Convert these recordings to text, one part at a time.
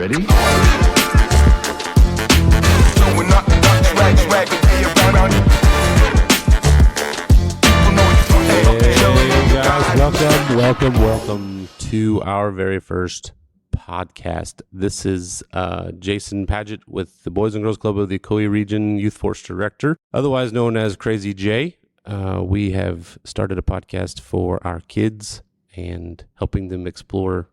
Ready? Hey guys, welcome to our very first podcast. This is Jason Paget with the Boys and Girls Club of the Ocoee Region Youth Force Director, otherwise known as Crazy J. We have started a podcast for our kids and helping them explore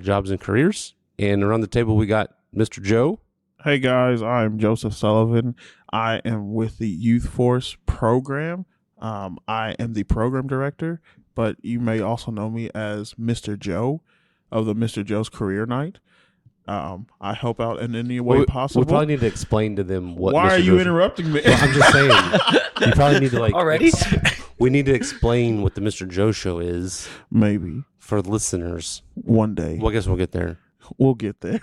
jobs and careers. And around the table, we got Mr. Joe. Hey guys, I'm Joseph Sullivan. I am with the Youth Force program. I am the program director, but you may also know me as Mr. Joe of the Mr. Joe's Career Night. I help out in any way possible. We probably need to explain to them what. Why Mr. are you Joe's... interrupting me? Well, I'm just saying. You probably need to already. We need to explain what the Mr. Joe Show is. Maybe for listeners one day. Well, I guess we'll get there. We'll get there.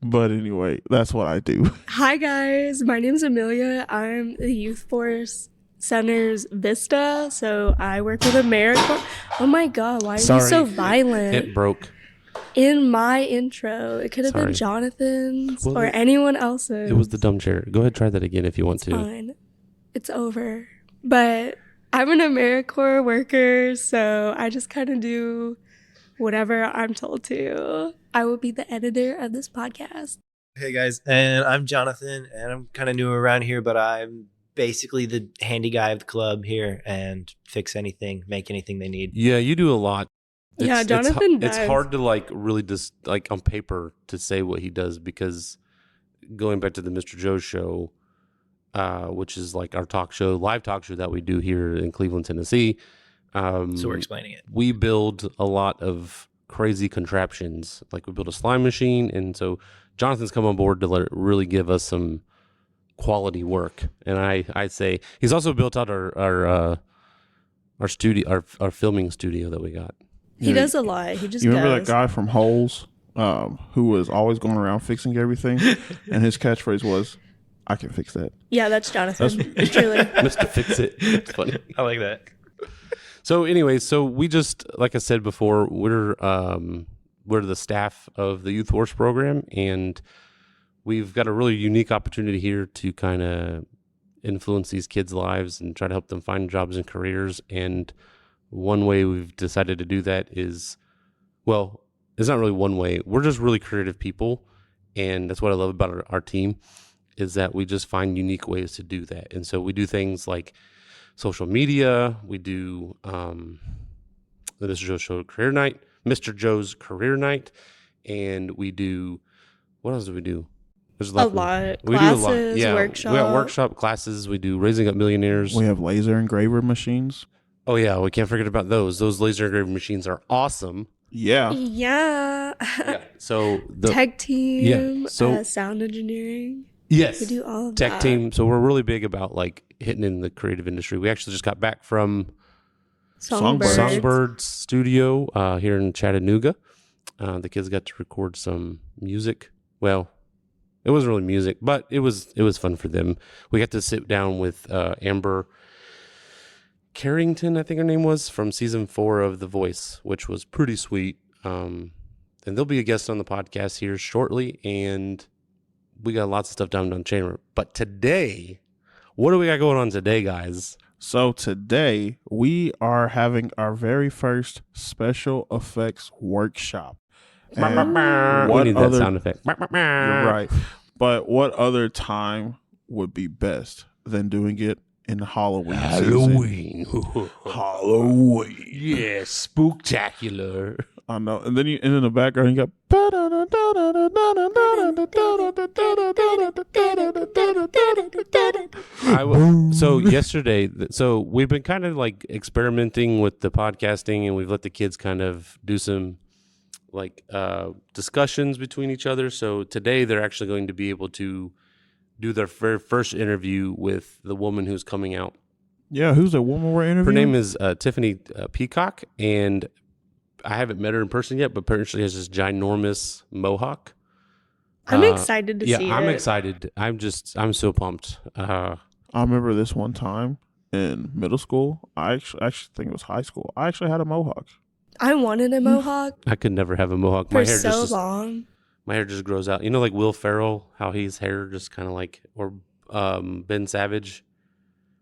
But anyway, that's what I do. Hi guys, my name's Amelia. I'm the Youth Force Center's Vista, so I work with AmeriCorps. Oh my god, why are you so violent? It broke. In my intro, it could have been Jonathan's or anyone else's. It was the dumb chair. Go ahead, try that again if you want to. Fine. It's over. But I'm an AmeriCorps worker, so I just kind of do whatever I'm told to. I will be the editor of this podcast. Hey guys, and I'm Jonathan, and I'm kind of new around here, but I'm basically the handy guy of the club here and fix anything, make anything they need. Yeah, you do a lot. Jonathan does. It's hard to really just on paper to say what he does, because going back to the Mr. Joe Show, which is like our live talk show that we do here in Cleveland, Tennessee. So we're explaining it. We build a lot of crazy contraptions. Like we build a slime machine, and so Jonathan's come on board to really give us some quality work. And I say he's also built out our studio, our filming studio that we got. He does a lot. He just remember that guy from Holes who was always going around fixing everything, and his catchphrase was, "I can fix that." Yeah, that's Jonathan. Truly, Mr. Fix It. It's funny. I like that. So anyway, we just, like I said before, we're the staff of the Youth Force program, and we've got a really unique opportunity here to kind of influence these kids' lives and try to help them find jobs and careers. And one way we've decided to do that is, well, it's not really one way. We're just really creative people, and that's what I love about our team, is that we just find unique ways to do that. And so we do things like social media. We do the Mr. Joe's Career Night, and we do, what else do we do? There's a lot. We classes, do a lot. Yeah, workshops. We got workshop classes. We do Raising Up Millionaires. We have laser engraver machines. Oh yeah, we can't forget about those. Those laser engraver machines are awesome. Yeah. Yeah. So the tech team. Yeah. So sound engineering. Yes. We do all of tech that. team. So we're really big about hitting in the creative industry. We actually just got back from Songbirds Studio here in Chattanooga. The kids got to record some music. Well, it wasn't really music, but it was fun for them. We got to sit down with Amber Carrington, I think her name was, from season 4 of The Voice, which was pretty sweet. And they'll be a guest on the podcast here shortly, and we got lots of stuff down on Chamber. But today, what do we got going on today, guys? So today, we are having our very first special effects workshop. We need that sound effect. You're right. But what other time would be best than doing it in Halloween season? Halloween. Yeah, spooktacular. I know. And then in the background, you got. So yesterday, we've been kind of experimenting with the podcasting, and we've let the kids kind of do some discussions between each other. So today they're actually going to be able to do their very first interview with the woman who's coming out. Yeah, who's the woman we're interviewing? Her name is Tiffiny Peacock, and I haven't met her in person yet, but apparently she has this ginormous mohawk. I'm excited to see it. Yeah, I'm excited. I'm so pumped. I remember this one time in middle school. I actually think it was high school. I actually had a mohawk. I wanted a mohawk I could never have a mohawk. for so long. My hair just grows out. You know, like Will Ferrell, how his hair just kind of like, or Ben Savage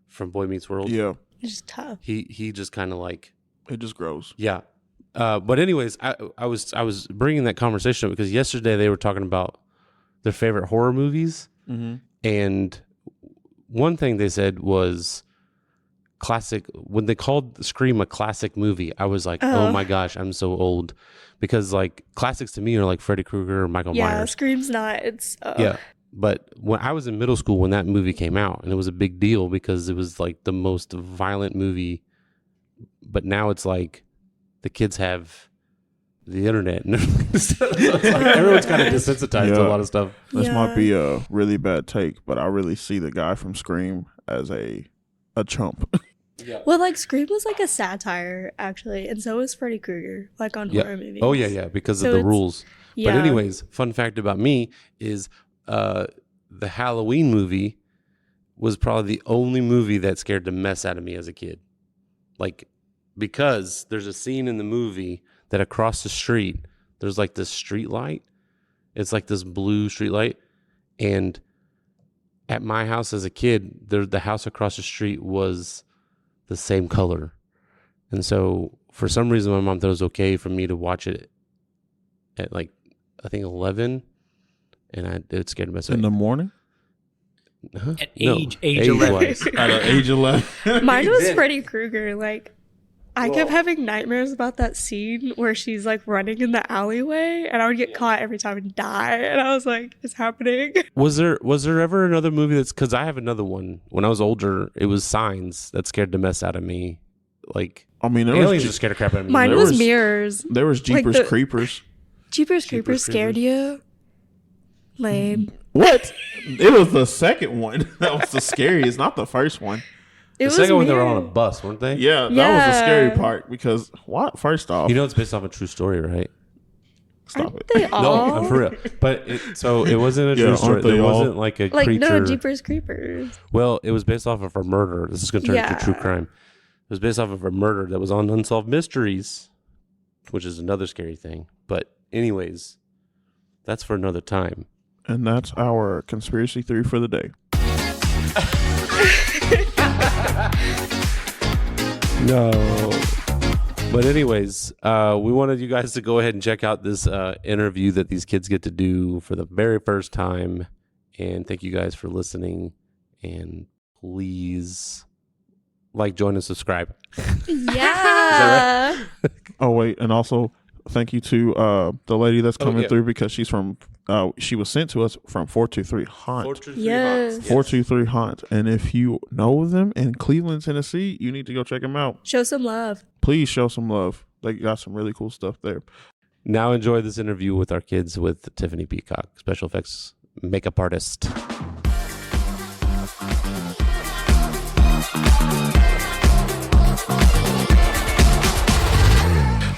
from Boy Meets World. Yeah, It's just tough. He just kind of like, it just grows. yeah. But anyways, I was bringing that conversation up because yesterday they were talking about their favorite horror movies, and one thing they said was classic. When they called Scream a classic movie, I was like, oh my gosh, I'm so old, because like classics to me are like Freddy Krueger or Michael Yeah, Myers. Scream's not. It's Yeah. But when I was in middle school when that movie came out, and it was a big deal because it was like the most violent movie. But now it's like the kids have the internet and so it's like everyone's kind of desensitized to a lot of stuff. This might be a really bad take, but I really see the guy from Scream as a chump. Yeah. Well, like Scream was like a satire actually, and so was Freddy Krueger, like on horror movies. Oh yeah, because So of the it's- rules. Yeah. But anyways, fun fact about me is the Halloween movie was probably the only movie that scared the mess out of me as a kid. Like, because there's a scene in the movie that across the street, there's like this street light. It's like this blue street light. And at my house as a kid, the house across the street was the same color. And so for some reason, my mom thought it was okay for me to watch it at like, I think 11. And it scared the mess out of In me. the morning? At age 11. Age-wise. At age 11. Mine was Freddy Krueger. Like, I kept having nightmares about that scene where she's like running in the alleyway, and I would get caught every time and die. And I was like, "It's happening." Was there ever another movie that's, because I have another one. When I was older, it was Signs that scared the mess out of me. Like, I mean, there aliens was just scared the crap out of me. Mine There was was- Mirrors. there was like Jeepers the- Creepers. Jeepers Creepers scared you? Lame. What? It was the second one that was the scariest, not the first one. It The was second one, they were on a weird. bus, weren't they? Yeah, that was the Yeah. scary part because what? First off, You know, it's based off a true story, right? stop Aren't it. they all? No, I'm for real. But it wasn't a Yeah, true story. aren't they There all? wasn't like a Like creature. no Jeepers Creepers. Well, it was based off of a murder. This is going to turn into true Yeah. crime. It was based off of a murder that was on Unsolved Mysteries, which is another scary thing. But anyways, that's for another time. And that's our conspiracy theory for the day. No. But anyways, we wanted you guys to go ahead and check out this interview that these kids get to do for the very first time. And thank you guys for listening. And please like, join, and subscribe. Yeah. Oh wait, and also thank you to the lady that's coming yeah. through because she's from. She was sent to us from 423 Haunt. Yes. 423 Haunt. And if you know them in Cleveland, Tennessee, you need to go check them out. Show some love. Please show some love. They got some really cool stuff there. Now enjoy this interview with our kids with Tiffiny Peacock, special effects makeup artist.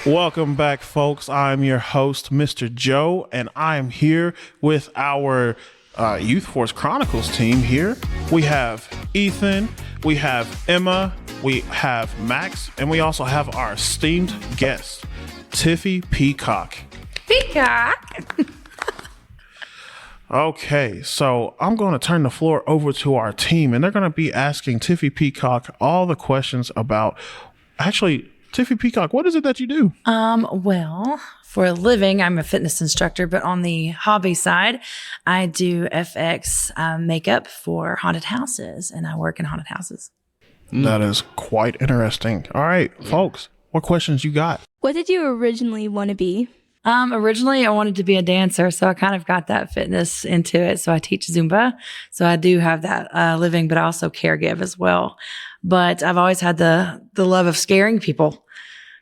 Welcome back, folks. I'm your host, Mr. Joe, and I am here with our Youth Force Chronicles team here. We have Ethan, we have Emma, we have Max, and we also have our esteemed guest, Tiffy Peacock. Peacock. Okay, so I'm going to turn the floor over to our team, and they're going to be asking Tiffy Peacock all the questions about. Actually, Tiffy Peacock, what is it that you do? Well, for a living, I'm a fitness instructor, but on the hobby side, I do FX makeup for haunted houses, and I work in haunted houses. That is quite interesting. All right, folks, what questions you got? What did you originally want to be? Originally, I wanted to be a dancer, so I kind of got that fitness into it. So I teach Zumba, so I do have that living, but I also caregive as well. But I've always had the love of scaring people,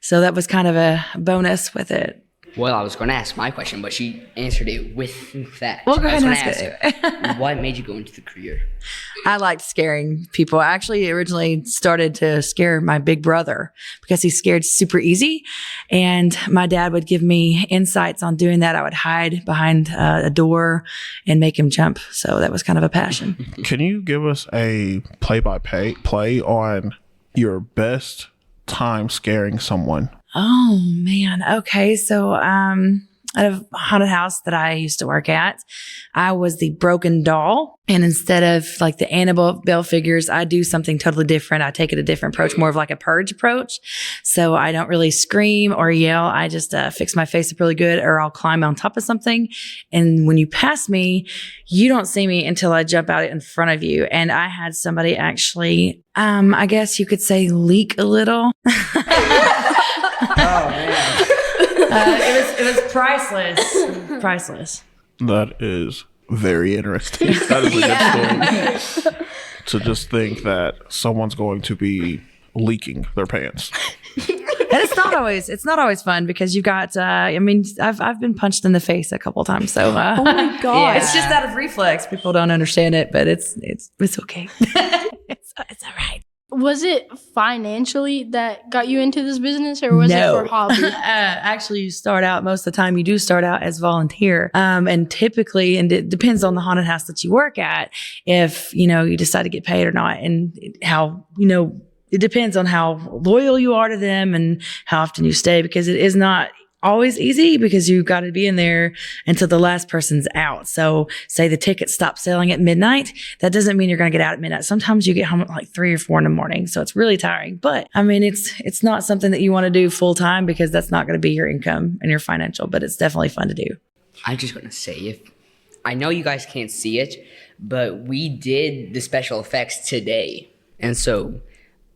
so that was kind of a bonus with it. Well, I was going to ask my question, but she answered it with that. Well, go I was ahead and gonna ask it. what made you go into the career? I liked scaring people. I actually originally started to scare my big brother because he's scared super easy. And my dad would give me insights on doing that. I would hide behind a door and make him jump. So that was kind of a passion. Can you give us a play on your best time scaring someone? Oh man. Okay. So, at a haunted house that I used to work at, I was the broken doll. And instead of like the Annabelle figures, I do something totally different. I take it a different approach, more of like a purge approach. So I don't really scream or yell. I just fix my face up really good, or I'll climb on top of something. And when you pass me, you don't see me until I jump out in front of you. And I had somebody actually, I guess you could say, leak a little. Oh man. It was priceless. That is very interesting. That is a good story. To just think that someone's going to be leaking their pants. And it's not always fun because you've got, I've been punched in the face a couple times. So, Oh my God. it's just out of reflex. People don't understand it, but it's okay. it's all right. Was it financially that got you into this business, or was No. it for hobby? Actually, you start out, most of the time you do start out as volunteer. And typically, and it depends on the haunted house that you work at, if, you decide to get paid or not, and how, it depends on how loyal you are to them and how often you stay, because it is not always easy, because you've got to be in there until the last person's out. So say the tickets stop selling at midnight. That doesn't mean you're going to get out at midnight. Sometimes you get home at like 3 or 4 in the morning. So it's really tiring, but it's not something that you want to do full time, because that's not going to be your income and your financial, but it's definitely fun to do. I'm just gonna say, I know you guys can't see it, but we did the special effects today. And so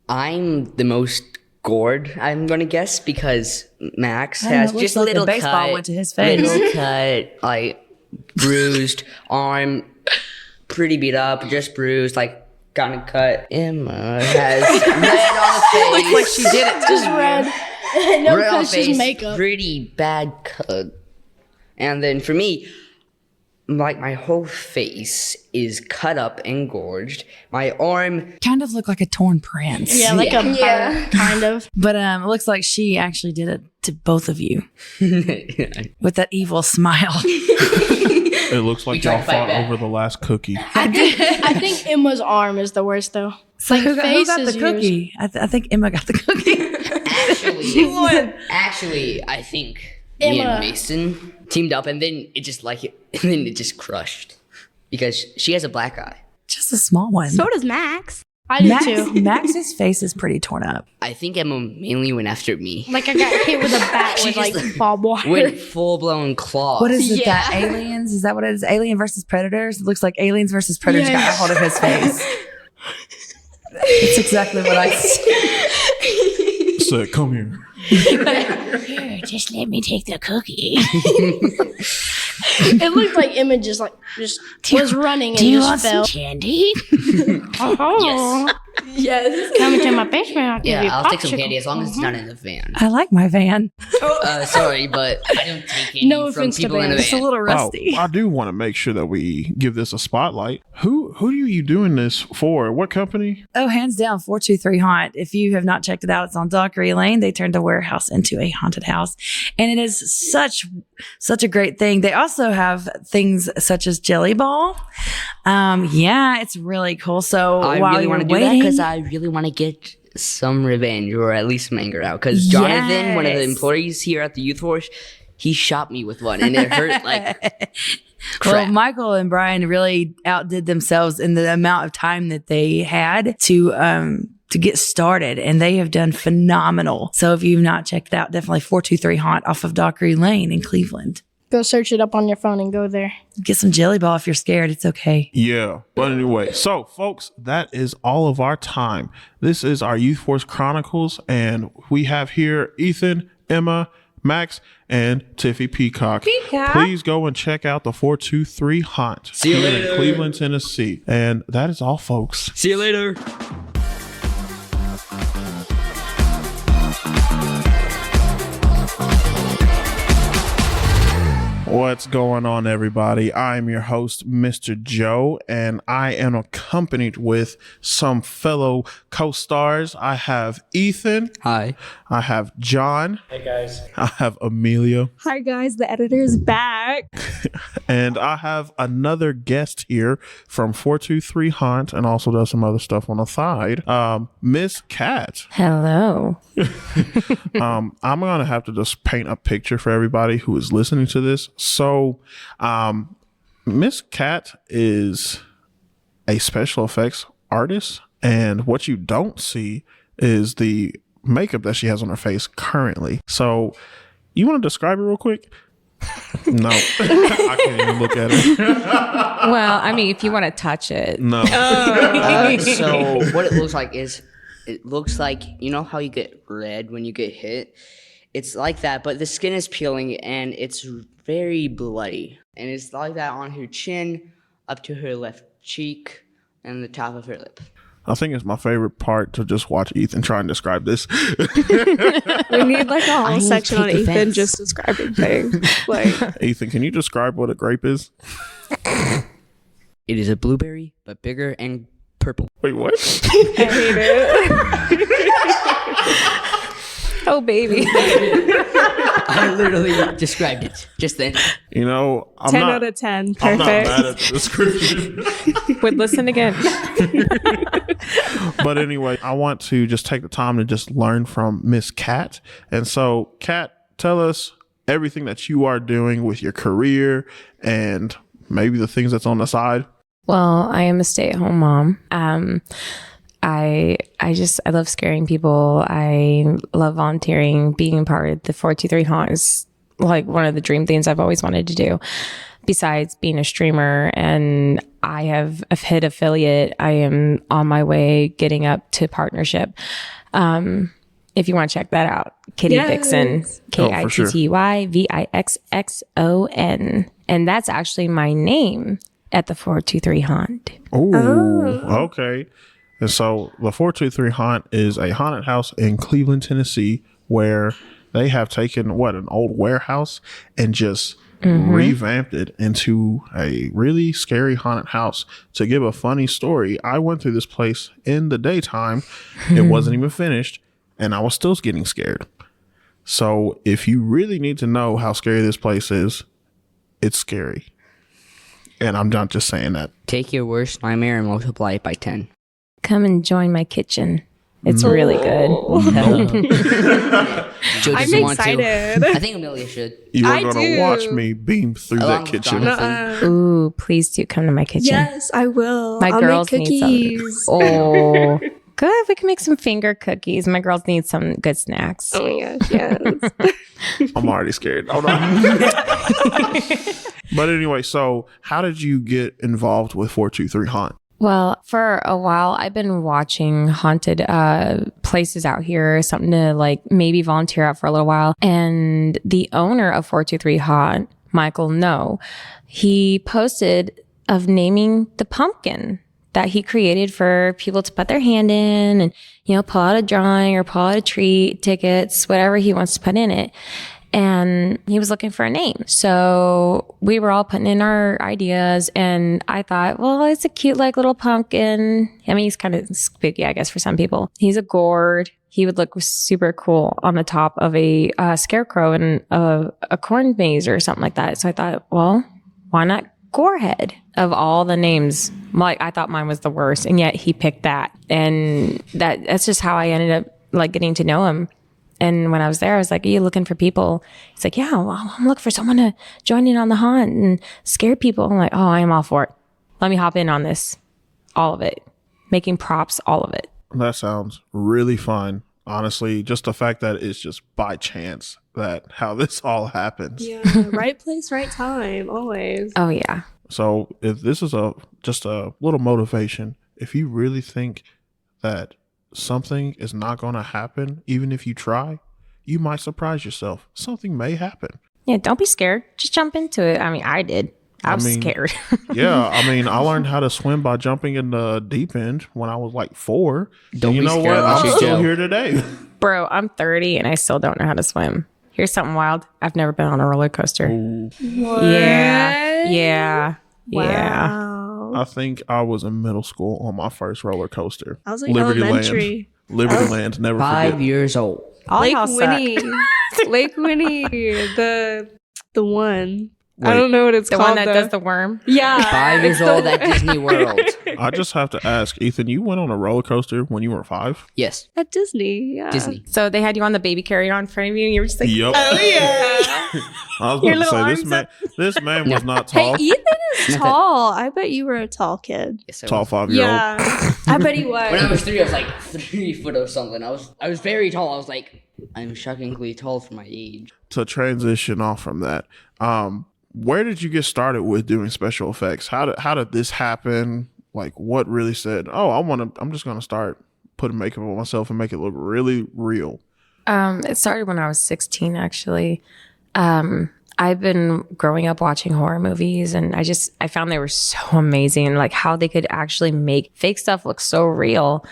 I'm the most gored, I'm gonna guess, because Max has just a little baseball cut, went to his face. little cut, like bruised arm, pretty beat up, just bruised, like kind of cut. Emma has red on the face. Looks like she did it. Just red. No, red on the because she's face, makeup. pretty bad cut. And then for me, like my whole face is cut up and gorged. My arm, Kind of look like a torn prince. Yeah, like a bird, kind of. But it looks like she actually did it to both of you with that evil smile. It looks like tried y'all to fight fought back. over the last cookie. I think Emma's arm is the worst, though. So who got face the is cookie? I think Emma got the cookie. actually, I think me Emma. and Mason teamed up, and then it just crushed because she has a black eye. Just a small one. So does Max. I do too. Max's face is pretty torn up. I think Emma mainly went after me. Like I got hit with a bat She with like just barbed wire. Went full blown claws. What is it? Yeah. That aliens? Is that what it is? Alien versus Predators? It looks like aliens versus Predators got a hold of his face. That's exactly what I see. Said, come here. Here, just let me take the cookie. It looked like Emma just was running and just fell. candy? Oh, yes. Come into my basement. I'll give you Yeah, I'll take some popsicle. candy as long as it's not in the van. I like my van. Sorry, but I don't take any No from offense to people in the vans. It's a van. little rusty. Oh, I do want to make sure that we give this a spotlight. Who are you doing this for? What company? Oh, hands down, 423 Haunt. If you have not checked it out, it's on Dockery Lane. They turned a warehouse into a haunted house. And it is such a great thing. They also have things such as Jelly Ball. Yeah, it's really cool. So I while really you're want to do that waiting, because I really want to get some revenge or at least some anger out. Because Jonathan, one of the Yes. employees here at the Youth Force, he shot me with one and it hurt like well, crap. Michael and Brian really outdid themselves in the amount of time that they had to get started, and they have done phenomenal. So if you've not checked it out, definitely 423 Haunt off of Dockery Lane in Cleveland. Go search it up on your phone and go there. Get some Jelly Ball if you're scared. It's okay. Yeah. But anyway, so folks, that is all of our time. This is our Youth Force Chronicles, and we have here Ethan, Emma, Max, and Tiffy Peacock. Please go and check out the 423 Haunt See you here later. in Cleveland, Tennessee. And that is all, folks. See you later. What's going on, everybody? I'm your host, Mr. Joe, and I am accompanied with some fellow co-stars. I have Ethan. Hi. I have John. Hey guys. I have Amelia. Hi guys, the editor's back. And I have another guest here from 423 Haunt and also does some other stuff on the side. Miss Cat. Hello. I'm going to have to just paint a picture for everybody who is listening to this. So, Miss Cat is a special effects artist, and what you don't see is the makeup that she has on her face currently. So, you want to describe it real quick? No, I can't even look at it. Well, I mean, if you want to touch it. No. So what it looks like is, it looks like, you know how you get red when you get hit? It's like that, but the skin is peeling and it's very bloody. And it's like that on her chin, up to her left cheek, and the top of her lip. I think it's my favorite part to just watch Ethan try and describe this. We need like a I whole need to section on take Ethan offense. just describing things. Like, Ethan, can you describe what a grape is? It is a blueberry, but bigger and purple. Wait, what? I hate it. Oh, baby. I literally described it just then. You know, I'm 10 not, out of 10. I'm not Perfect. mad at the description. Would listen again. But anyway, I want to just take the time to just learn from Miss Cat. And so, Cat, tell us everything that you are doing with your career and maybe the things that's on the side. Well, I am a stay-at-home mom. I love scaring people. I love volunteering. Being a part of the 423 Haunt is like one of the dream things I've always wanted to do. Besides being a streamer, and I have hit affiliate. I am on my way getting up to partnership. If you want to check that out, Kitty Yes. Vixen, Oh, for sure. KITTYVIXXON, and that's actually my name at the 423 Haunt. Ooh, okay. And so the 423 Haunt is a haunted house in Cleveland, Tennessee, where they have taken an old warehouse and just revamped it into a really scary haunted house. To give a funny story, I went through this place in the daytime. It wasn't even finished, and I was still getting scared. So if you really need to know how scary this place is, it's scary. And I'm not just saying that. Take your worst nightmare and multiply it by 10. Come and join my kitchen. It's really good. Joe I'm doesn't want to. excited. I think Amelia should. You are I going to do. watch me beam through Along that with kitchen. Jonathan. Ooh, please do come to my kitchen. Yes, I will. My I'll girls make need some. cookies. Oh, good. We can make some finger cookies. My girls need some good snacks. Oh my gosh, yes. I'm already scared. Hold on. But anyway, so how did you get involved with 423 Haunt? Well, for a while, I've been watching haunted places out here, something to like maybe volunteer out for a little while. And the owner of 423 Haunt, Michael No, he posted of naming the pumpkin that he created for people to put their hand in and, you know, pull out a drawing or pull out a treat, tickets, whatever he wants to put in it. And he was looking for a name. So we were all putting in our ideas, and I thought, well, it's a cute, like, little pumpkin. I mean, he's kind of spooky, I guess, for some people. He's a gourd. He would look super cool on the top of a scarecrow in a corn maze or something like that. So I thought, well, why not Gorehead? Of all the names, like, I thought mine was the worst, and yet he picked that. And that's just how I ended up, like, getting to know him. And when I was there, I was like, are you looking for people? He's like, yeah, well, I'm looking for someone to join in on the haunt and scare people. I'm like, oh, I am all for it. Let me hop in on this. All of it. Making props, all of it. That sounds really fun. Honestly, just the fact that it's just by chance that how this all happens. Yeah, right place, right time, always. Oh, yeah. So if this is just a little motivation, if you really think that something is not going to happen, even if you try, you might surprise yourself. Something may happen. Yeah, don't be scared. Just jump into it. I mean, I did. I was scared. Yeah, I mean, I learned how to swim by jumping in the deep end when I was like 4. Don't you be know scared what? unless I'm you're still Joe. here today. Bro, I'm 30 and I still don't know how to swim. Here's something wild. I've never been on a roller coaster. Ooh. What? Yeah. Wow. I think I was in middle school on my first roller coaster. I was like elementary. Liberty Land, never 5 forget. years old. All Lake y'all suck. Winnie. Lake Winnie. The one. I Wait. don't know what it's The called. one that though. does the worm. Yeah. 5 years it's the old at one. Disney World. I just have to ask, Ethan, you went on a roller coaster when you were 5? Yes, At Disney. Yeah. Disney. So they had you on the baby carrier in front of you, and you were just like, Yep. Oh yeah. I was Your about to little say arms this man was not Hey, tall. Ethan is Nothing. tall. I bet you were a tall kid. Yes, I Tall was. 5-year-old. Yeah. I bet he When I was. was 3, I was like 3 foot or something. I was very tall. I was like, I'm shockingly tall for my age. To transition off from that, where did you get started with doing special effects? How did this happen? Like, what really said, oh, I'm just gonna start putting makeup on myself and make it look really real? It started when I was 16, actually. I've been growing up watching horror movies, and I found they were so amazing, like how they could actually make fake stuff look so real.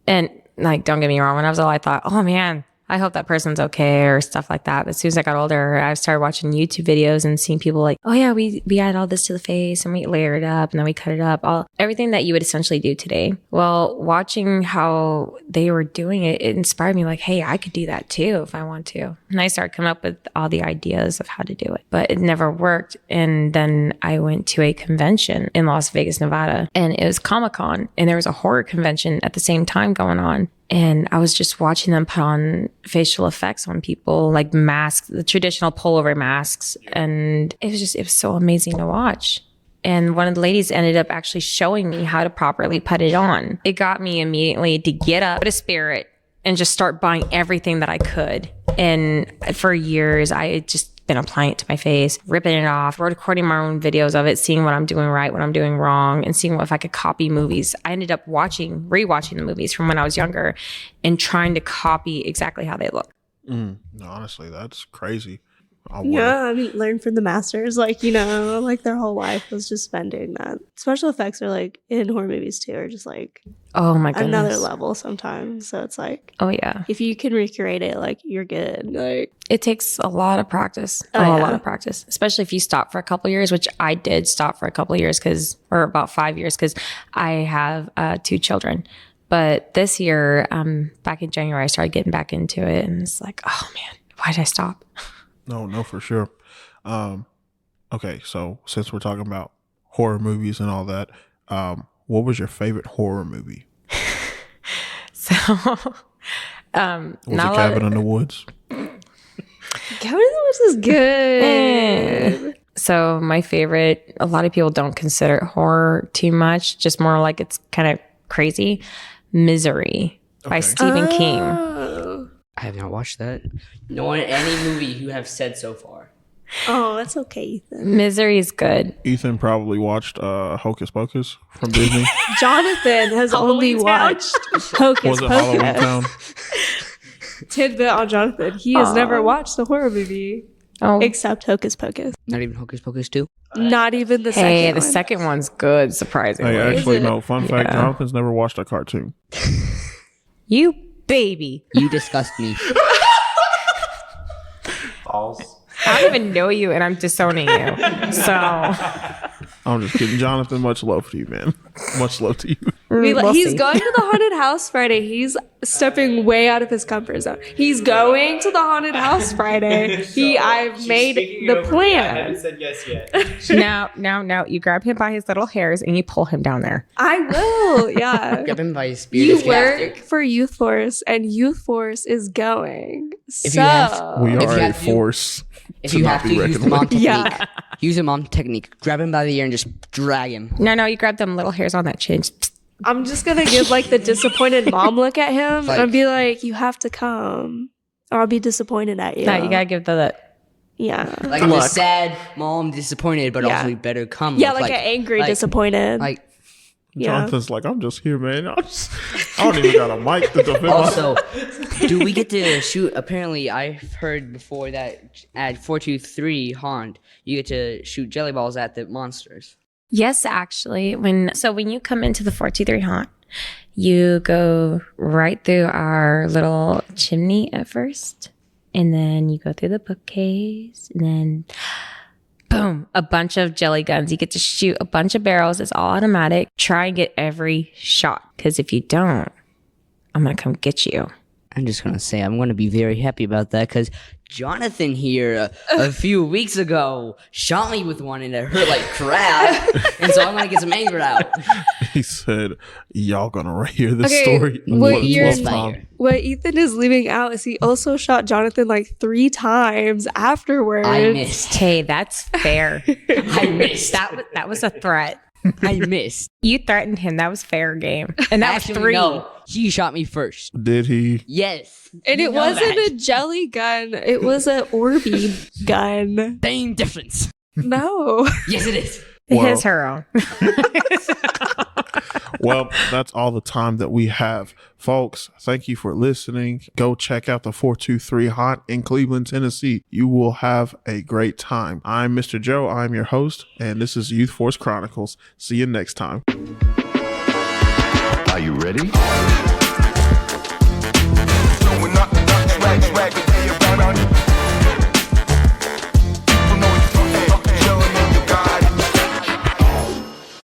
And like, don't get me wrong, when I was little, I thought, oh man, I hope that person's okay or stuff like that. But as soon as I got older, I started watching YouTube videos and seeing people like, oh yeah, we add all this to the face and we layer it up and then we cut it up. Everything that you would essentially do today. Well, watching how they were doing it, it inspired me like, hey, I could do that too if I want to. And I started coming up with all the ideas of how to do it, but it never worked. And then I went to a convention in Las Vegas, Nevada, and it was Comic-Con, and there was a horror convention at the same time going on. And I was just watching them put on facial effects on people, like masks, the traditional pullover masks. And it was so amazing to watch. And one of the ladies ended up actually showing me how to properly put it on. It got me immediately to get up, put a spirit, and just start buying everything that I could. And for years, I had just been applying it to my face, ripping it off, recording my own videos of it, seeing what I'm doing right, what I'm doing wrong, and seeing if I could copy movies. I ended up rewatching the movies from when I was younger and trying to copy exactly how they look. No, honestly, that's crazy. Yeah, I mean, learn from the masters. Like, like their whole life was just spending that. Special effects are like in horror movies too, are just like Oh my goodness. another level sometimes. So it's like, Oh yeah. if you can recreate it, like you're good. Like, It takes a lot of practice. Oh, a yeah. lot of practice, especially if you stop for a couple years, which I did stop for a couple years or about 5 years, because I have 2 children. But this year, back in January, I started getting back into it, and it's like, oh man, why did I stop? No, for sure. Okay, so since we're talking about horror movies and all that, what was your favorite horror movie? So, Was it Cabin in the Woods? Cabin in the Woods is good. So my favorite, a lot of people don't consider it horror too much, just more like it's kind of crazy. Misery by Okay. Stephen King. Oh. I have not watched that. Nor any movie you have said so far. Oh, that's okay, Ethan. Misery is good. Ethan probably watched Hocus Pocus from Disney. Jonathan has only Halloween Town. watched Hocus Was it Halloween Pocus. Town? Tidbit on Jonathan. He has never watched a horror movie Oh, except Hocus Pocus. Not even Hocus Pocus 2. Not even the second hey, the one. second one's good, surprisingly. Hey, actually, it? no. Fun fact: Yeah. Jonathan's never watched a cartoon. You baby. You disgust me. False. I don't even know you, and I'm disowning you. So I'm just kidding, Jonathan. Much love to you, man. Much love to you. we'll he's see. going to the haunted house Friday. He's stepping way out of his comfort zone. He's going to the haunted house Friday. I've made the plan. said yes yet. Now, you grab him by his little hairs and you pull him down there. I will, yeah. Grab him by his spirit. You It's work plastic. for Youth Force, and Youth Force is going. If you have- We If you are a have to- force. If to you not have be to, use reckoned the mom with. technique. Yeah. Use a mom technique. Grab him by the ear and just drag him. No, you grab them little hairs on that chin. I'm just gonna give like the disappointed mom look at him Like- and be like, "You have to come, or I'll be disappointed at you." No, you gotta give the yeah, Like the sad mom, disappointed, but Yeah. also you better come. yeah, look, like, an angry, like- disappointed. Like yeah. Jonathan's like, I'm just here, man. I don't even got a mic to defend myself. also, do we get to shoot? Apparently, I've heard before that at 423 Haunt, you get to shoot jelly balls at the monsters. Yes, actually. When you come into the 423 haunt, you go right through our little chimney at first. And then you go through the bookcase, and then boom, a bunch of jelly guns. You get to shoot a bunch of barrels. It's all automatic. Try and get every shot, because if you don't, I'm going to come get you. I'm just going to say I'm going to be very happy about that because Jonathan here a few weeks ago shot me with one and it hurt like crap. And so I'm going to get some anger out. He said, y'all gonna hear this Okay, story. what for the year- 12th time. What Ethan is leaving out is he also shot Jonathan like 3 times afterwards. I missed. Hey, that's fair. I missed. That was a threat. I missed. You threatened him. That was fair game. And that was Actually, 3. no, he shot me first. Did he? Yes. And You it know wasn't that. a jelly gun. It was an Orby gun. Same difference. No. Yes, it is. Well- His her own. Well, that's all the time that we have. Folks, thank you for listening. Go check out the 423 Haunt in Cleveland, Tennessee. You will have a great time. I'm Mr. Joe. I'm your host, and this is Youth Force Chronicles. See you next time. Are you ready?